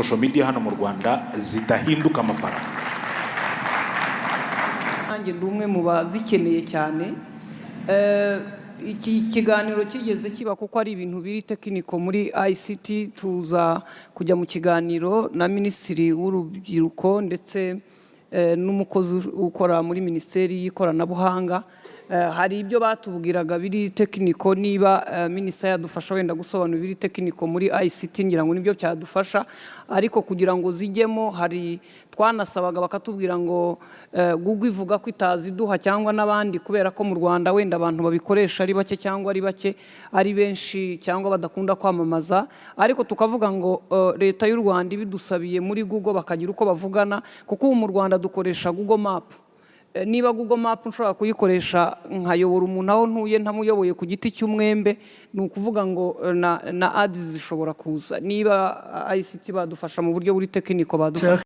social media hano mu Rwanda zidahinduka amafaranga? Nanjye ndumwe mu bazikeneye cyane. Iki kiganiro kigeze kiba kuko ari ibintu biri tekiniko muri ICT. Tuza kujya mu kiganiro na Minisitiri w'Urubyiruko ndetse n'umukozi ukora muri Minisiteri y'Ikoranabuhanga. Hari ibyo batubwiraga biri tekiniko, niba Minisitiri yadufasha wenda gusobanura biri tekiniko muri ICT ngira ngo nibyo cyadufasha, ariko kugira ngo zijyemo hari twanasabaga bakatubwira ngo Google ivuga ko itaziduha cyangwa n'abandi, kubera ko mu Rwanda wenda abantu babikoresha ari bake cyangwa ari bake ari benshi cyangwa badakunda kwamamaza, ariko tukavuga ngo leta y'u Rwanda ibidusabiye muri Google bakagira uko bavugana, kuko mu Rwanda dukoresha Google Map. Niba Google Map nshobora kuyikoresha nkayobora umuntu aho ntuye ntamuyoboye ku giti cy'umwembe, ni ukuvuga ngo na ads zishobora kuza. Niba ICT badufasha mu buryo buri tekiniko badufasha.